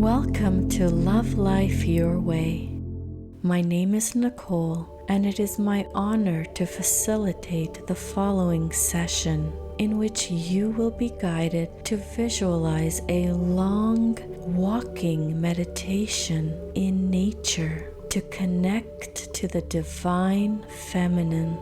Welcome to Love Life Your Way. My name is Nicole, and it is my honor to facilitate the following session, in which you will be guided to visualize a long walking meditation in nature to connect to the divine feminine.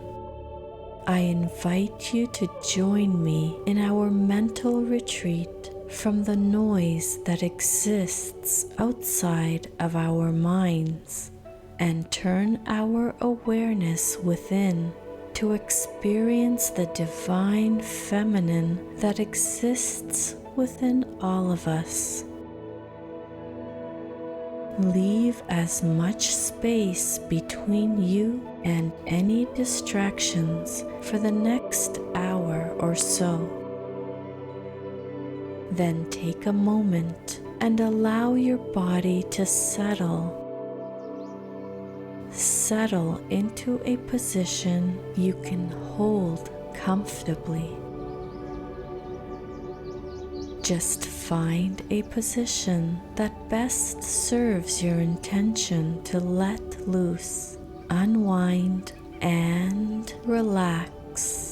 I invite you to join me in our mental retreat from the noise that exists outside of our minds, and turn our awareness within to experience the divine feminine that exists within all of us. Leave as much space between you and any distractions for the next hour or so. Then take a moment and allow your body to settle. Settle into a position you can hold comfortably. Just find a position that best serves your intention to let loose, unwind, and relax.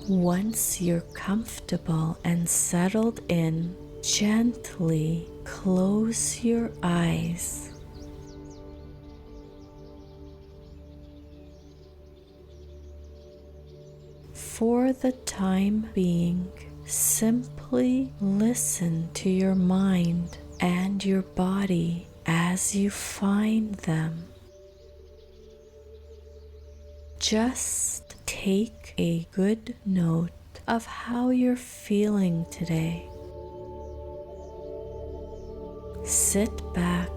Once you're comfortable and settled in, gently close your eyes. For the time being, simply listen to your mind and your body as you find them. Just take a good note of how you're feeling today. Sit back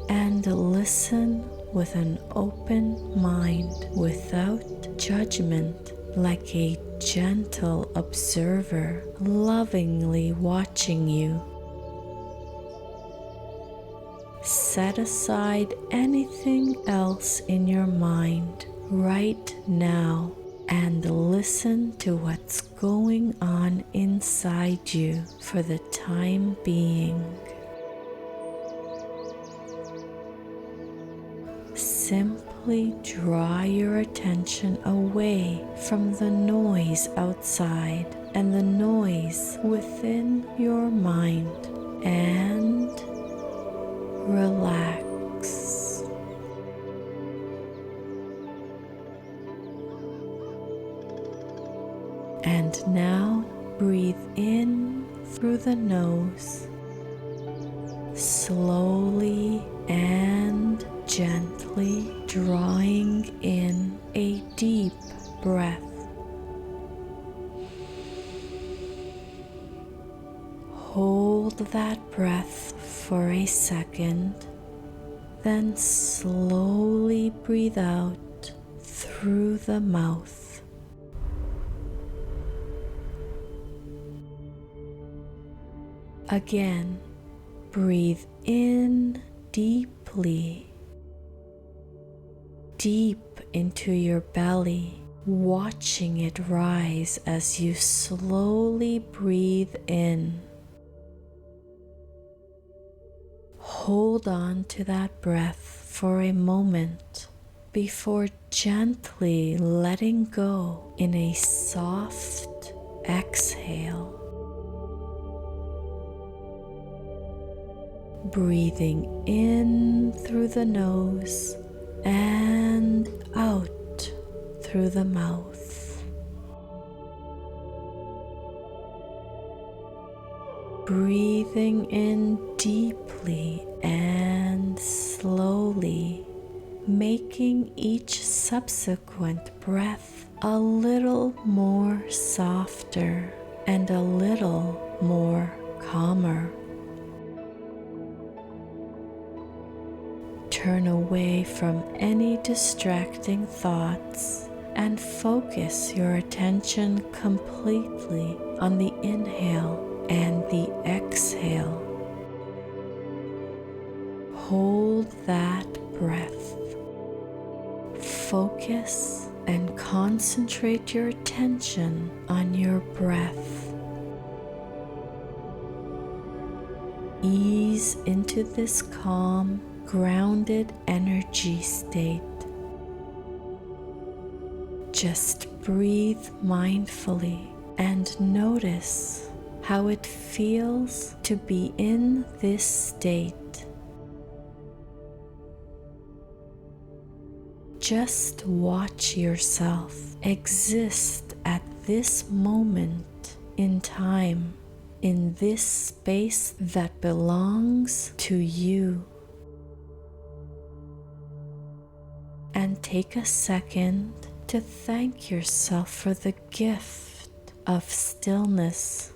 and listen with an open mind without judgment, like a gentle observer lovingly watching you. Set aside anything else in your mind right now and listen to what's going on inside you for the time being. Simply draw your attention away from the noise outside and the noise within your mind and relax. And now breathe in through the nose, slowly and gently drawing in a deep breath. Hold that breath for a second, then slowly breathe out through the mouth. Again, breathe in deeply, deep into your belly, watching it rise as you slowly breathe in. Hold on to that breath for a moment before gently letting go in a soft exhale. Breathing in through the nose and out through the mouth. Breathing in deeply and slowly, making each subsequent breath a little more softer and a little more calmer. Turn away from any distracting thoughts and focus your attention completely on the inhale and the exhale. Hold that breath. Focus and concentrate your attention on your breath. Ease into this calm, grounded energy state. Just breathe mindfully and notice how it feels to be in this state. Just watch yourself exist at this moment in time, in this space that belongs to you. And take a second to thank yourself for the gift of stillness.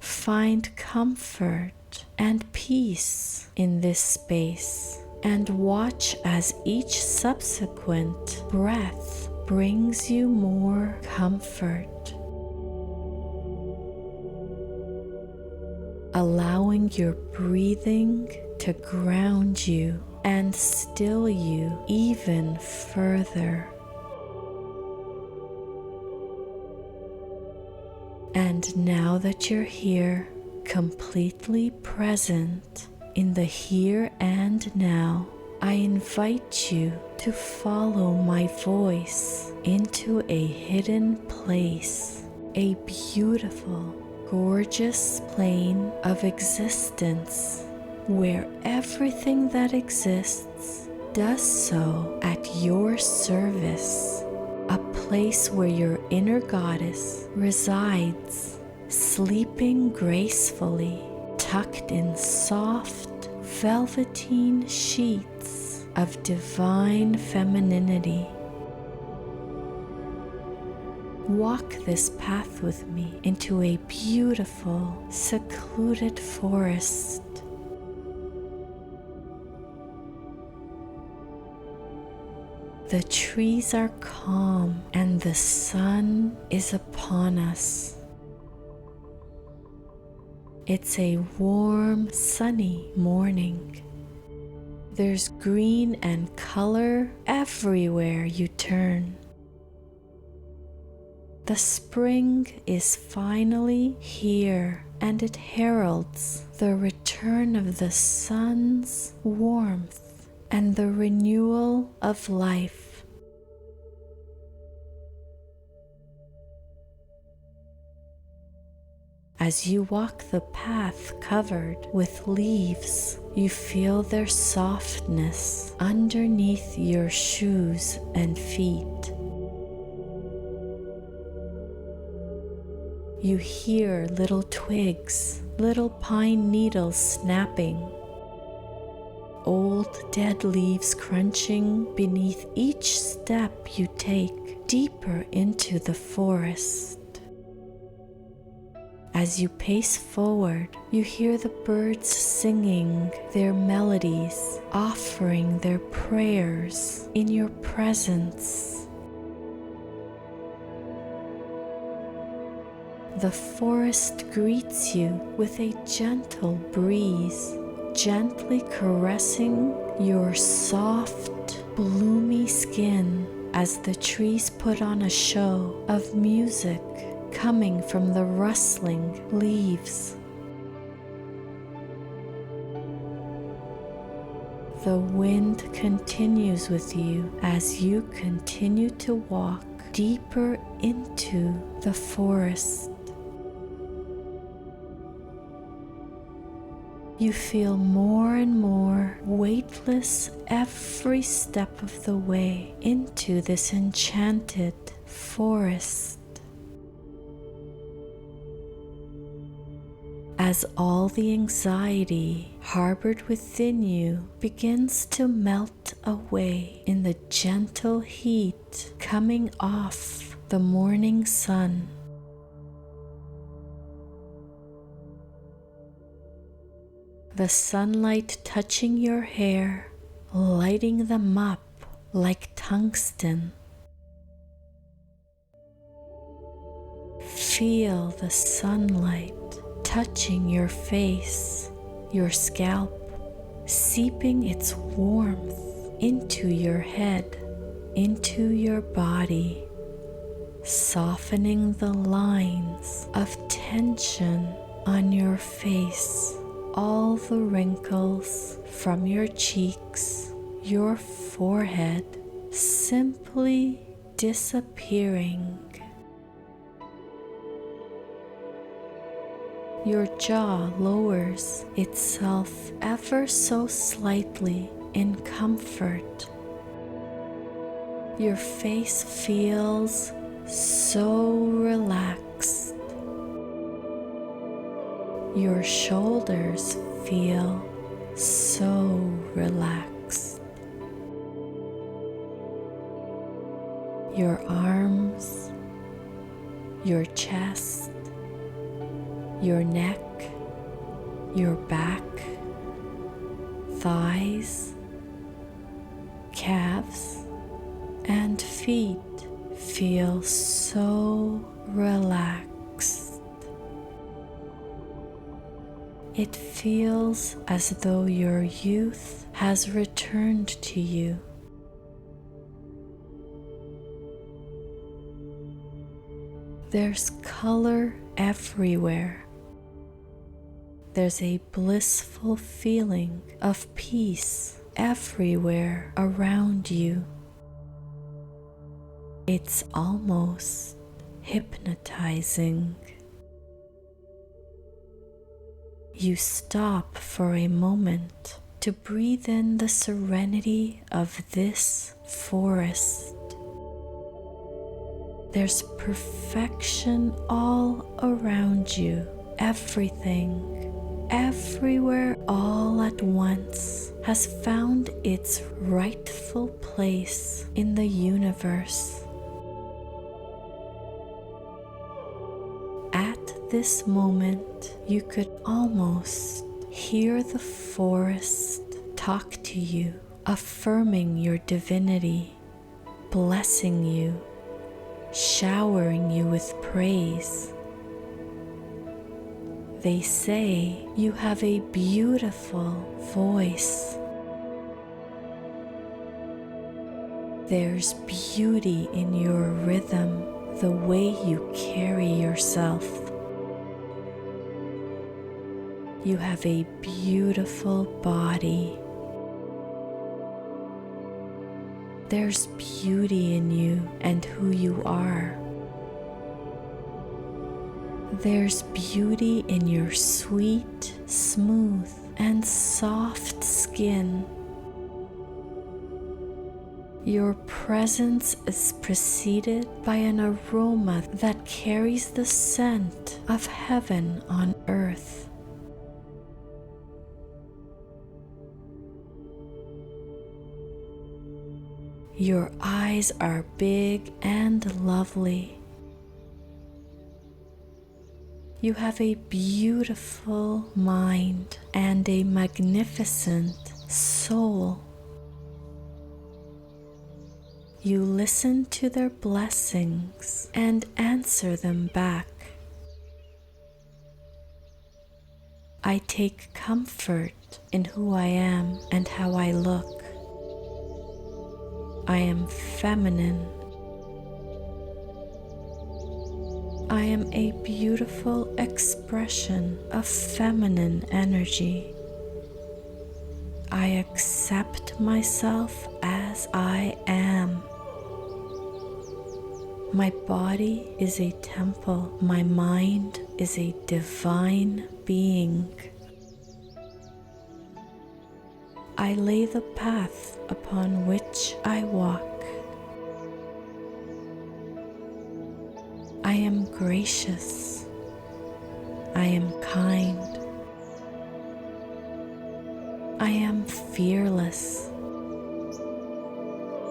Find comfort and peace in this space and watch as each subsequent breath brings you more comfort. Allowing your breathing to ground you and still you even further. And now that you're here, completely present in the here and now, I invite you to follow my voice into a hidden place, a beautiful, gorgeous plane of existence where everything that exists does so at your service, a place where your inner goddess resides, sleeping gracefully, tucked in soft, velveteen sheets of divine femininity. Walk this path with me into a beautiful, secluded forest. The trees are calm and the sun is upon us. It's a warm, sunny morning. There's green and color everywhere you turn. The spring is finally here, and it heralds the return of the sun's warmth and the renewal of life. As you walk the path covered with leaves, you feel their softness underneath your shoes and feet. You hear little twigs, little pine needles snapping, old dead leaves crunching beneath each step you take deeper into the forest. As you pace forward, you hear the birds singing their melodies, offering their prayers in your presence. The forest greets you with a gentle breeze, gently caressing your soft, bloomy skin as the trees put on a show of music coming from the rustling leaves. The wind continues with you as you continue to walk deeper into the forest. You feel more and more weightless every step of the way into this enchanted forest. As all the anxiety harbored within you begins to melt away in the gentle heat coming off the morning sun. The sunlight touching your hair, lighting them up like tungsten. Feel the sunlight touching your face, your scalp, seeping its warmth into your head, into your body, softening the lines of tension on your face, all the wrinkles from your cheeks, your forehead, simply disappearing. Your jaw lowers itself ever so slightly in comfort. Your face feels so relaxed. Your shoulders feel so relaxed. Your arms, your chest, your neck, your back, thighs, calves, and feet feel so relaxed. It feels as though your youth has returned to you. There's color everywhere. There's a blissful feeling of peace everywhere around you. It's almost hypnotizing. You stop for a moment to breathe in the serenity of this forest. There's perfection all around you. Everything, everywhere, all at once has found its rightful place in the universe. At this moment, you could almost hear the forest talk to you, affirming your divinity, blessing you, showering you with praise. They say you have a beautiful voice. There's beauty in your rhythm, the way you carry yourself. You have a beautiful body. There's beauty in you and who you are. There's beauty in your sweet, smooth, and soft skin. Your presence is preceded by an aroma that carries the scent of heaven on earth. Your eyes are big and lovely. You have a beautiful mind and a magnificent soul. You listen to their blessings and answer them back. I take comfort in who I am and how I look. I am feminine. I am a beautiful expression of feminine energy. I accept myself as I am. My body is a temple. My mind is a divine being. I lay the path upon which I walk. I am gracious. I am kind. I am fearless.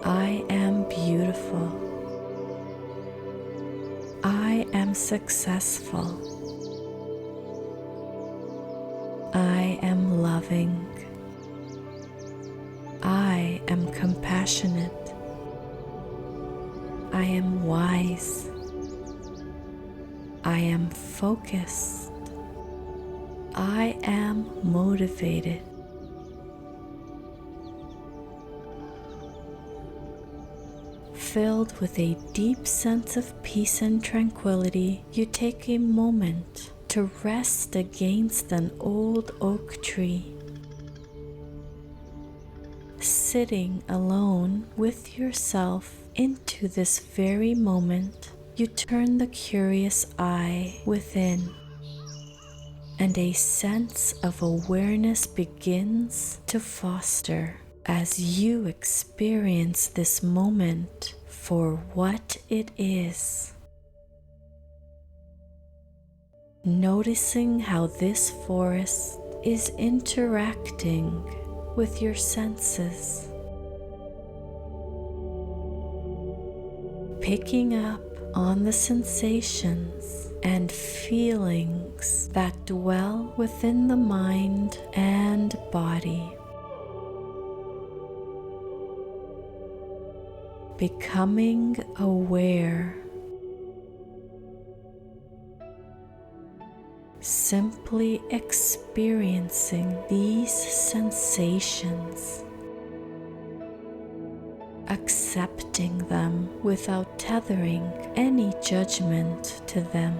I am beautiful. I am successful. I am loving. I am compassionate. I am wise. I am focused. I am motivated. Filled with a deep sense of peace and tranquility, you take a moment to rest against an old oak tree. Sitting alone with yourself into this very moment, you turn the curious eye within, and a sense of awareness begins to foster as you experience this moment for what it is. Noticing how this forest is interacting with your senses. Picking up on the sensations and feelings that dwell within the mind and body. Becoming aware. Simply experiencing these sensations, accepting them without tethering any judgment to them.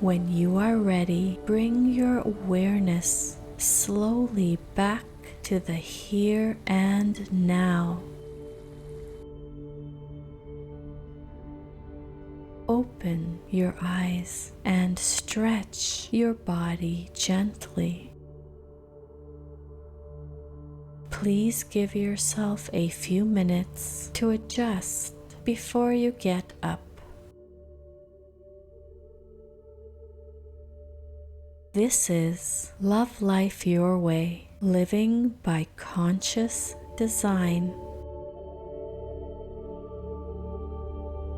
When you are ready, bring your awareness slowly back to the here and now. Open your eyes and stretch your body gently. Please give yourself a few minutes to adjust before you get up. This is Love Life Your Way, living by conscious design.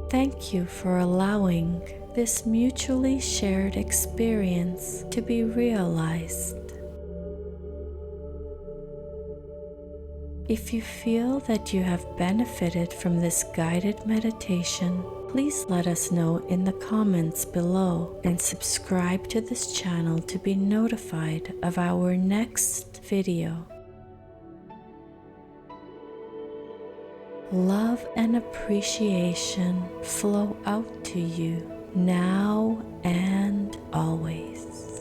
Thank you for allowing this mutually shared experience to be realized. If you feel that you have benefited from this guided meditation, please let us know in the comments below and subscribe to this channel to be notified of our next video. Love and appreciation flow out to you now and always.